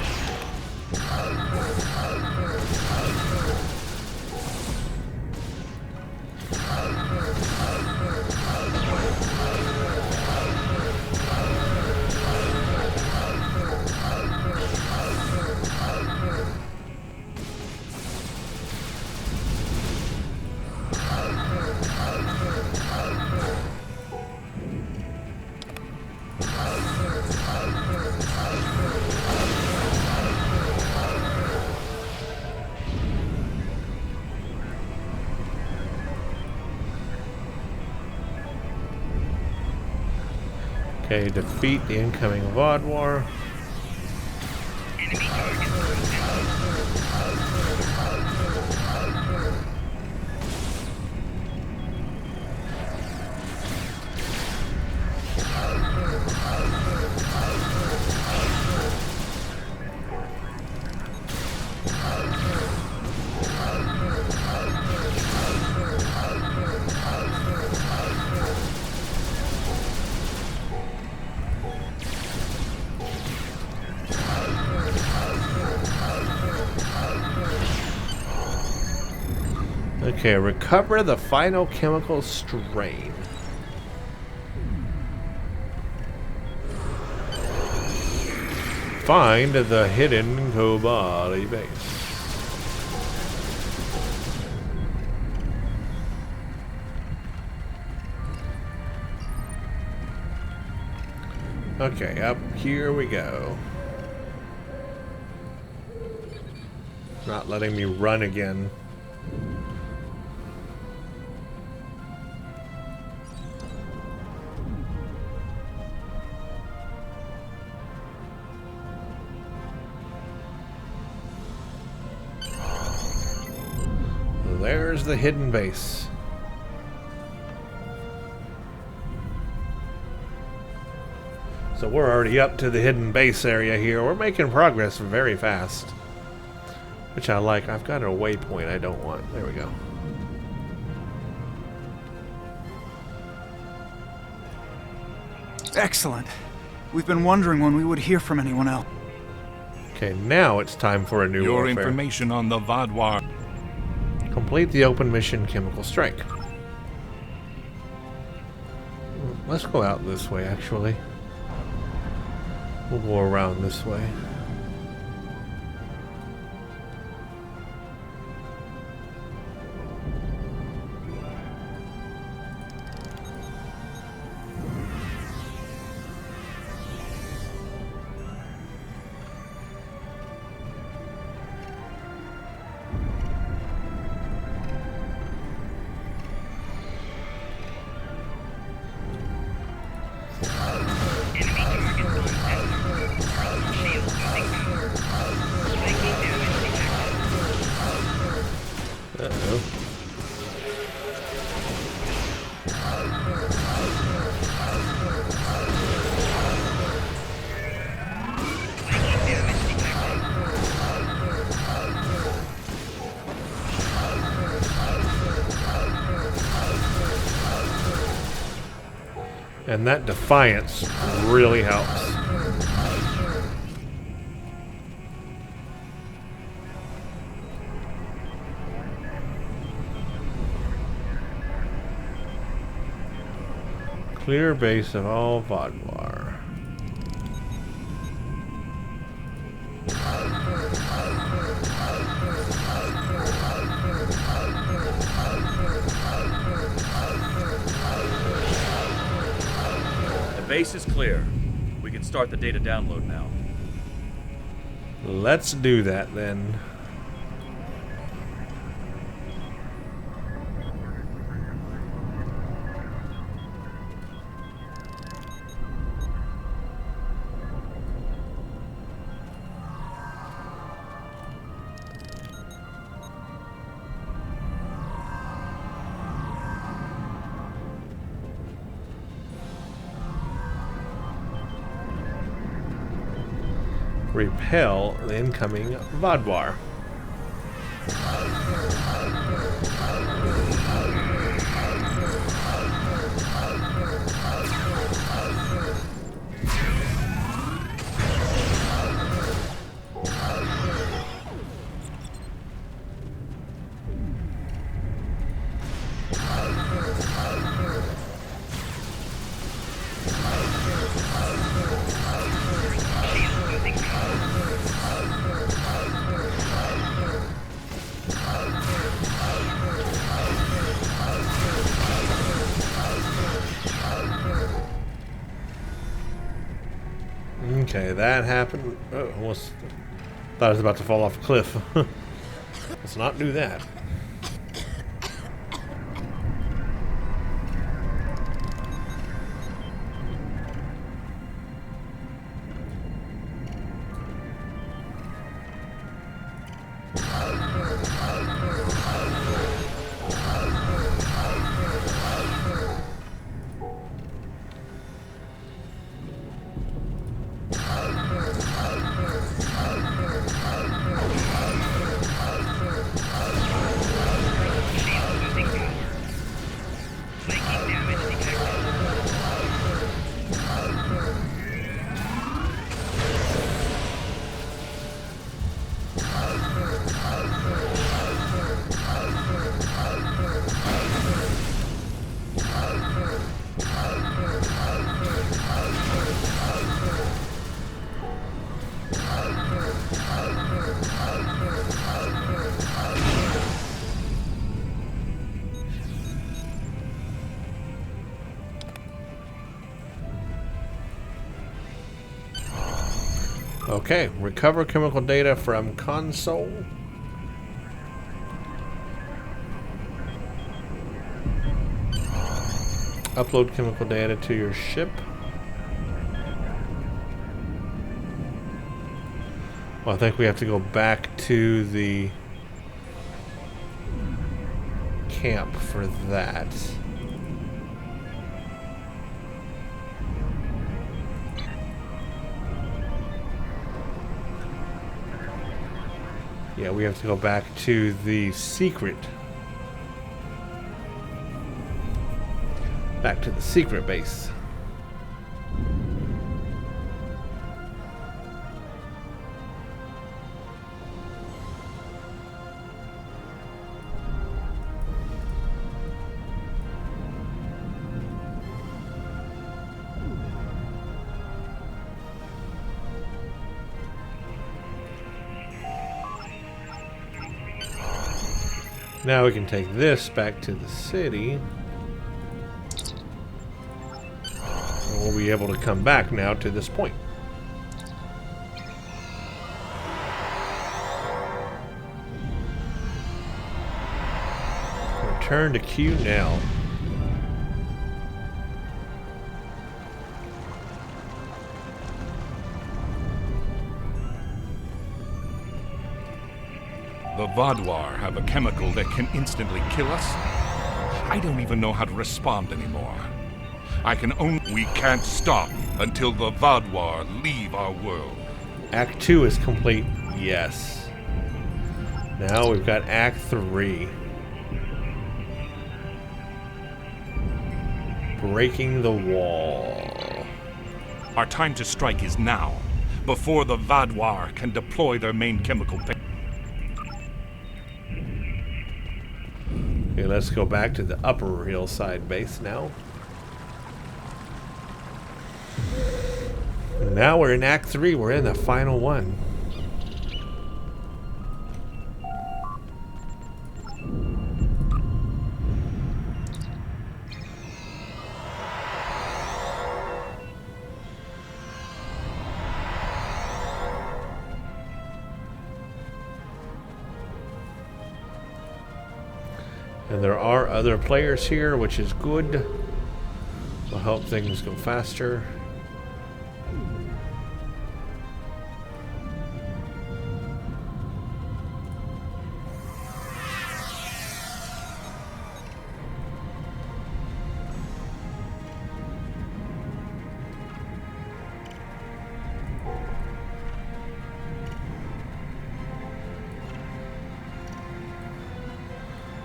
S1: Okay, defeat the incoming Vaadwaur.
S6: Enemy target.
S1: Okay, recover the final chemical strain. Find the hidden Kobali base. Okay, up here we go. It's not letting me run again. There's the hidden base. So we're already up to the hidden base area here. We're making progress very fast, which I like. I've got a waypoint I don't want. There we go.
S3: Excellent. We've been wondering when we would hear from anyone else.
S1: Okay, now it's time for a new
S2: Your
S1: warfare.
S2: information on the Vaadwaur.
S1: Complete the open mission chemical strike. Let's go out this way, actually. We'll go around this way. And that defiance really helps. Clear base of all Vaadwaur.
S4: The base is clear. We can start the data download now.
S1: Let's do that then. Repel the incoming Vaadwaur. Okay, that happened. Oh, almost thought I was about to fall off a cliff. Let's not do that. Okay, recover chemical data from console. Upload chemical data to your ship. Well, I think we have to go back to the camp for that. Yeah, we have to go back to the secret. Back to the secret base. Now we can take this back to the city. And we'll be able to come back now to this point. Return to Q now.
S2: The Vaadwaur have a chemical that can instantly kill us. I don't even know how to respond anymore. We can't stop until the Vaadwaur leave our world.
S1: Act 2 is complete. Yes. Now we've got Act 3. Breaking the wall.
S2: Our time to strike is now, before the Vaadwaur can deploy their main chemical.
S1: Okay, let's go back to the upper hillside base now. Now we're in Act 3. We're in the final one. And there are other players here, which is good. Will help things go faster.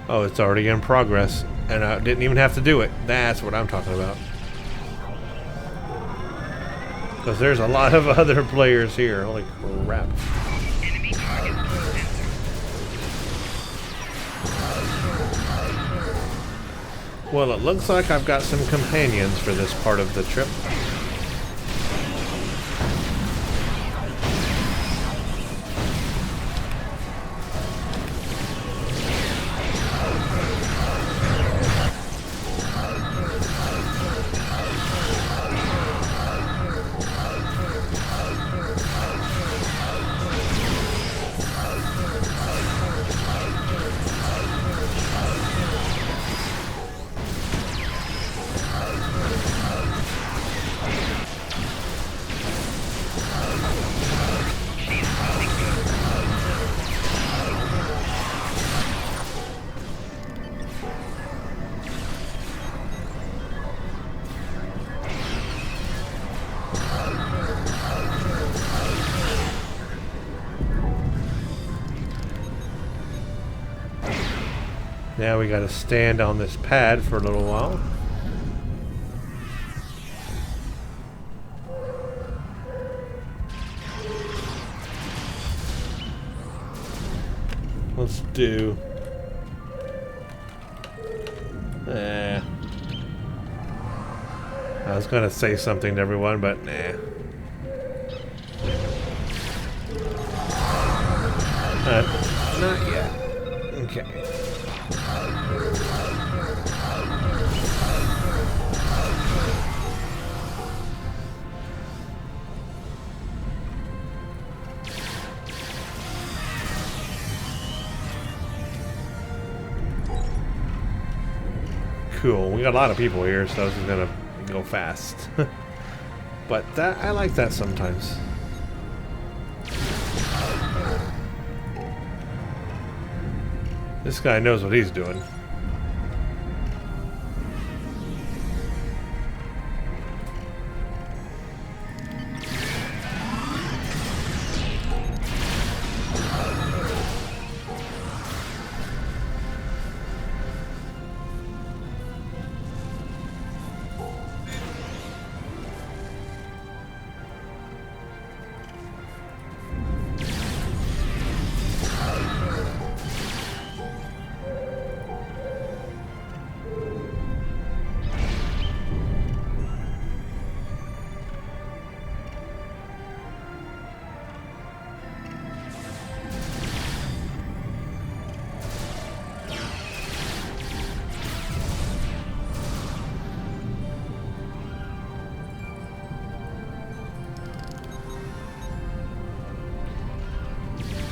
S1: Oh, it's already in progress, and I didn't even have to do it. That's what I'm talking about. Because there's a lot of other players here. Holy crap.
S6: Enemy target sensor.
S1: Well, it looks like I've got some companions for this part of the trip. Now we gotta stand on this pad for a little while. Let's do... I was gonna say something to everyone, but nah. Not yet. Okay. cool. We got a lot of people here, so this is gonna go fast. But that I like that sometimes. This guy knows what he's doing.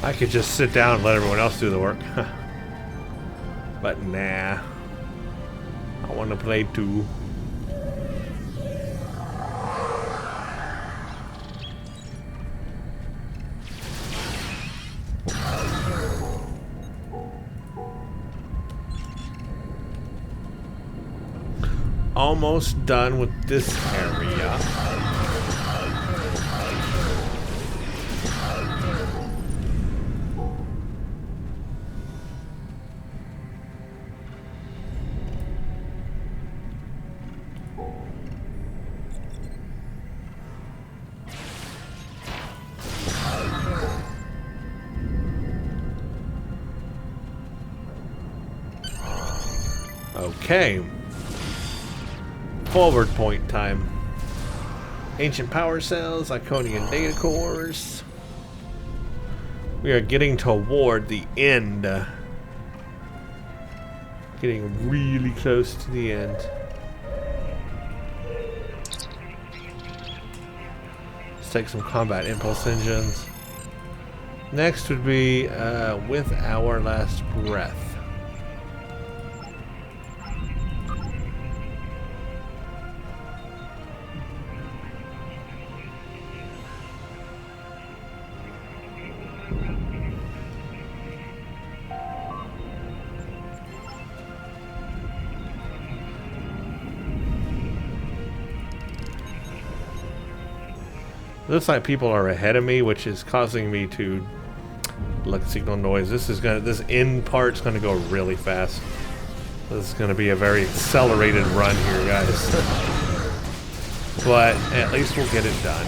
S1: I could just sit down and let everyone else do the work. But nah. I want to play too. Almost done with this area. Okay. Forward point time. Ancient power cells, Iconian data cores. We are getting toward the end. Getting really close to the end. Let's take some combat impulse engines. Next would be with our last breath. Looks like people are ahead of me, which is causing me to look signal noise. This end part's gonna go really fast. This is gonna be a very accelerated run here, guys. But at least we'll get it done.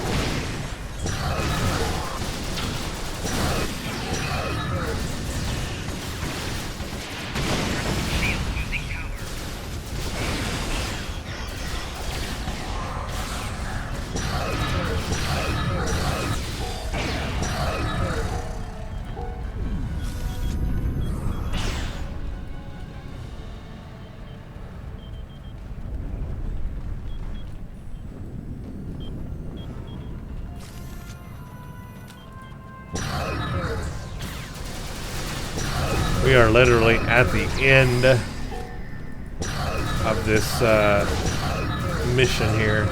S1: We are literally at the end of this mission here.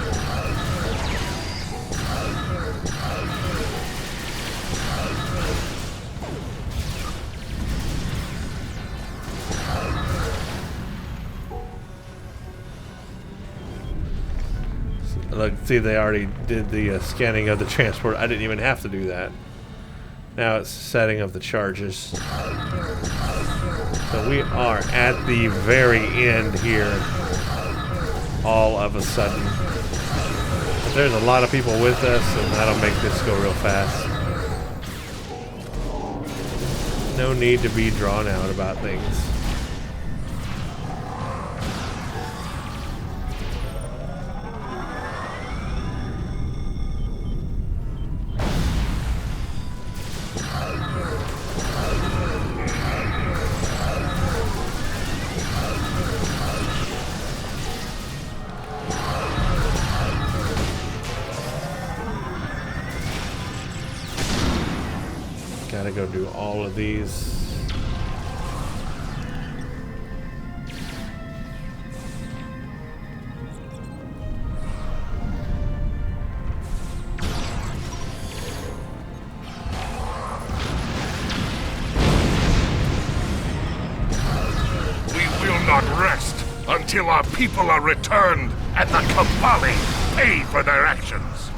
S1: Look, see, they already did the scanning of the transport. I didn't even have to do that. Now it's setting of the charges. So we are at the very end here, all of a sudden. But there's a lot of people with us, and that'll make this go real fast. No need to be drawn out about things. Gotta go do all of these.
S2: until our people are returned and the Kobali pay for their actions.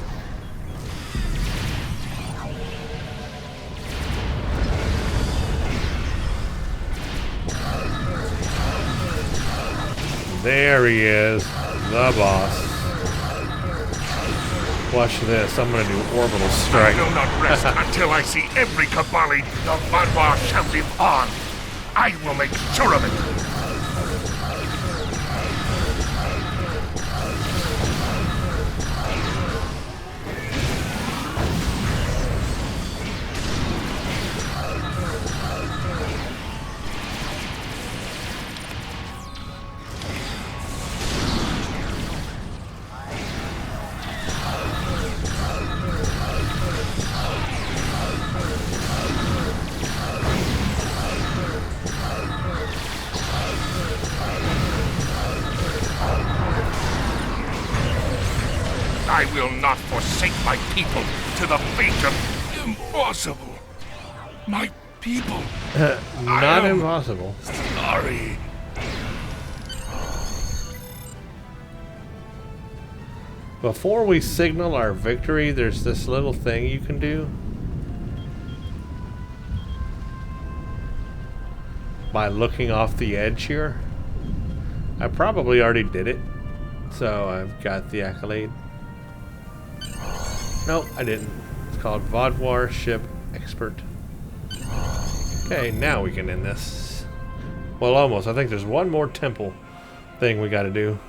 S1: There he is, the boss. Watch this, I'm gonna do orbital strike.
S2: I will not rest until I see every Kobali the Vaadwaur shall live on. I will make sure of it. I will not forsake my people to the fate of impossible. My people.
S1: Not impossible.
S2: Sorry.
S1: Before we signal our victory, there's this little thing you can do. By looking off the edge here. I probably already did it. So I've got the accolade. Nope, I didn't. It's called Vaadwaur Ship Expert. Okay, now we can end this. Well, almost. I think there's one more temple thing we gotta do.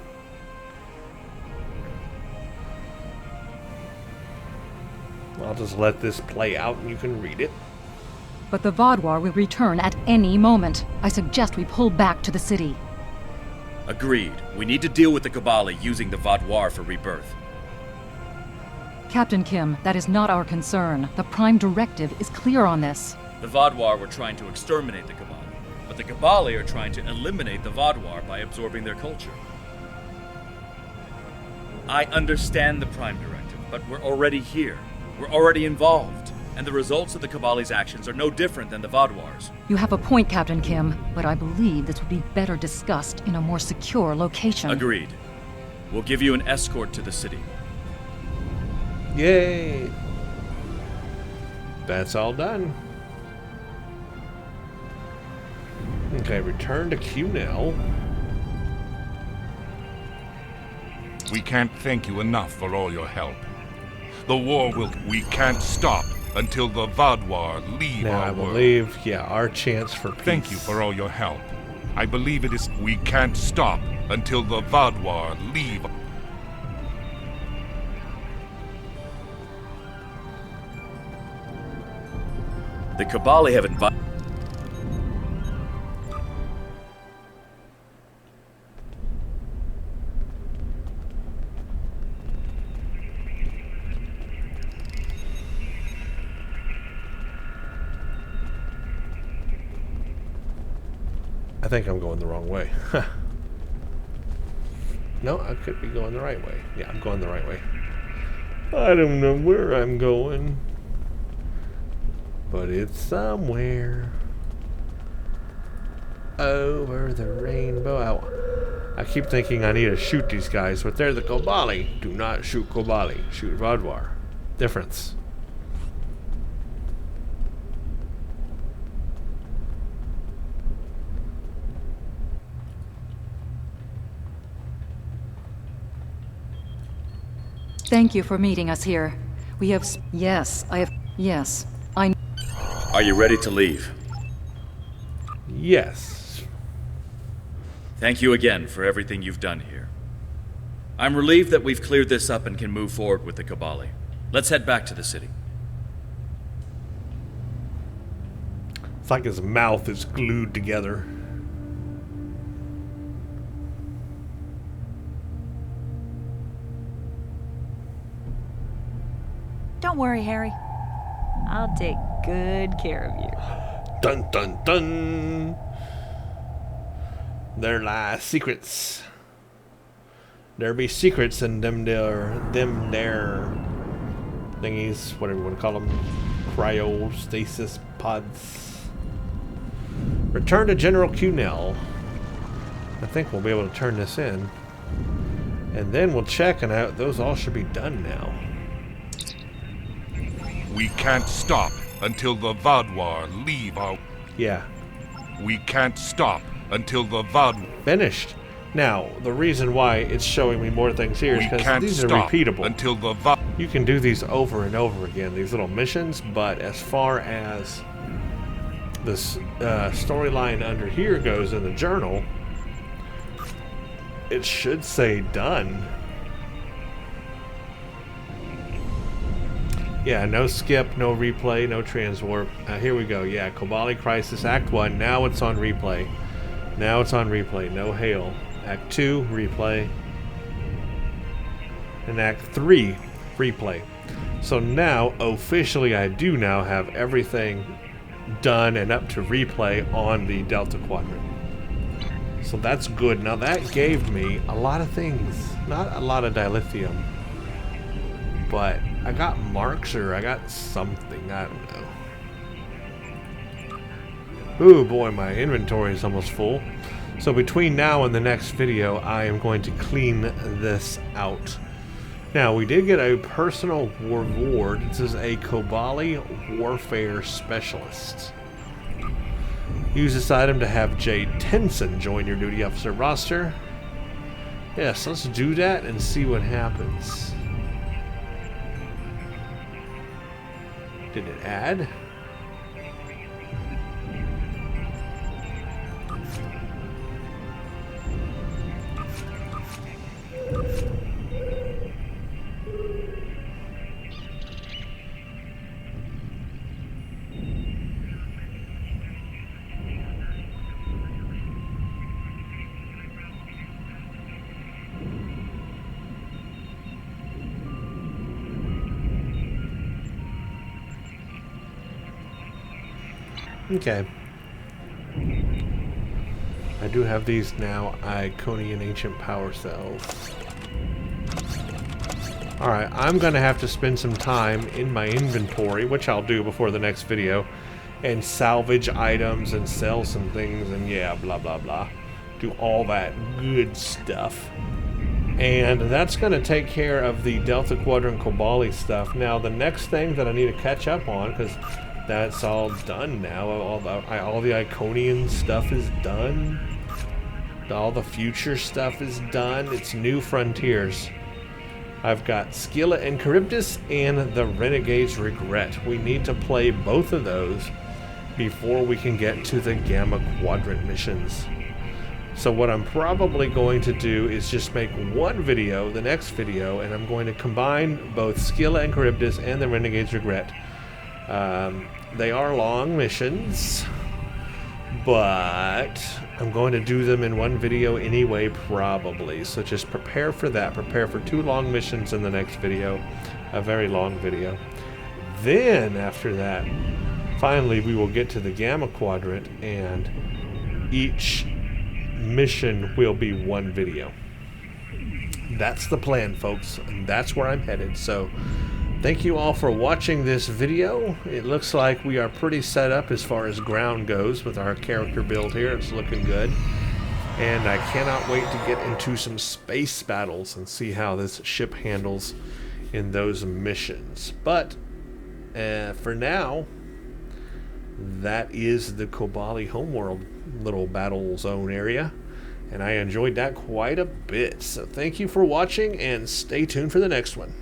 S1: I'll just let this play out and you can read it.
S7: But the Vaadwaur will return at any moment. I suggest we pull back to the city.
S4: Agreed. We need to deal with the Kobali using the Vaadwaur for rebirth.
S7: Captain Kim, that is not our concern. The Prime Directive is clear on this.
S4: The Vaadwaur were trying to exterminate the Kobali, but the Kobali are trying to eliminate the Vaadwaur by absorbing their culture. I understand the Prime Directive, but we're already here. We're already involved, and the results of the Kobali's actions are no different than the Vaadwaur's.
S7: You have a point, Captain Kim, but I believe this would be better discussed in a more secure location.
S4: Agreed. We'll give you an escort to the city.
S1: Yay! That's all done. Okay, return to QNEL.
S2: We can't thank you enough for all your help. The war will... We can't stop until the Vaadwaur leave
S1: Now
S2: our
S1: I
S2: world.
S1: believe, yeah, our chance for peace.
S2: Thank you for all your help. I believe it is... We can't stop until the Vaadwaur leave.
S4: The Kobali have invited...
S1: I think I'm going the wrong way. No, I could be going the right way. Yeah, I'm going the right way. I don't know where I'm going. But it's somewhere. Over the rainbow. I keep thinking I need to shoot these guys, but they're the Kobali. Do not shoot Kobali. Shoot Vaadwaur. Difference.
S7: Thank you for meeting us here. We have... Yes, I have... Yes, I...
S4: Are you ready to leave?
S1: Yes.
S4: Thank you again for everything you've done here. I'm relieved that we've cleared this up and can move forward with the Kobali. Let's head back to the city.
S1: It's like his mouth is glued together.
S9: Don't worry, Harry. I'll take good care of you.
S1: Dun dun dun. There lie secrets. There be secrets in them there thingies, whatever you want to call them. Cryostasis pods. Return to General QNEL. I think we'll be able to turn this in. And then we'll check, and those all should be done now.
S2: We can't stop until the Vaadwaur leave our...
S1: Yeah.
S2: We can't stop until the Vaadwaur...
S1: Finished. Now, the reason why it's showing me more things here is because these are repeatable.
S2: Until the Vaadwaur...
S1: You can do these over and over again, these little missions, but as far as this storyline under here goes in the journal, it should say done. Yeah, no skip, no replay, no transwarp. Here we go. Yeah, Kobali Crisis Act One. Now it's on replay. Now it's on replay. No hail. Act 2, replay. And Act 3, replay. So now, officially, I do now have everything done and up to replay on the Delta Quadrant. So that's good. Now that gave me a lot of things. Not a lot of dilithium. But I got marks, or I got something. I don't know. Ooh boy, my inventory is almost full. So between now and the next video, I am going to clean this out. Now, we did get a personal reward. This is a Kobali Warfare Specialist. Use this item to have Jade Tenson join your duty officer roster. Yes, let's do that and see what happens. Did it add? Okay. I do have these now, Iconian Ancient Power Cells. Alright, I'm going to have to spend some time in my inventory, which I'll do before the next video, and salvage items and sell some things and yeah, blah blah blah. Do all that good stuff. And that's going to take care of the Delta Quadrant Kobali stuff. Now, the next thing that I need to catch up on, because that's all done now. All the Iconian stuff is done. All the future stuff is done. It's New Frontiers. I've got Scylla and Charybdis and the Renegade's Regret. We need to play both of those before we can get to the Gamma Quadrant missions. So what I'm probably going to do is just make one video, the next video, and I'm going to combine both Scylla and Charybdis and the Renegade's Regret. They are long missions, but I'm going to do them in one video anyway, probably. So just prepare for that. Prepare for 2 long missions in the next video, a very long video. Then, after that, finally we will get to the Gamma Quadrant, and each mission will be one video. That's the plan, folks, and that's where I'm headed. So thank you all for watching this video. It looks like we are pretty set up as far as ground goes with our character build here. It's looking good. And I cannot wait to get into some space battles and see how this ship handles in those missions. But for now, that is the Kobali homeworld little battle zone area. And I enjoyed that quite a bit. So thank you for watching and stay tuned for the next one.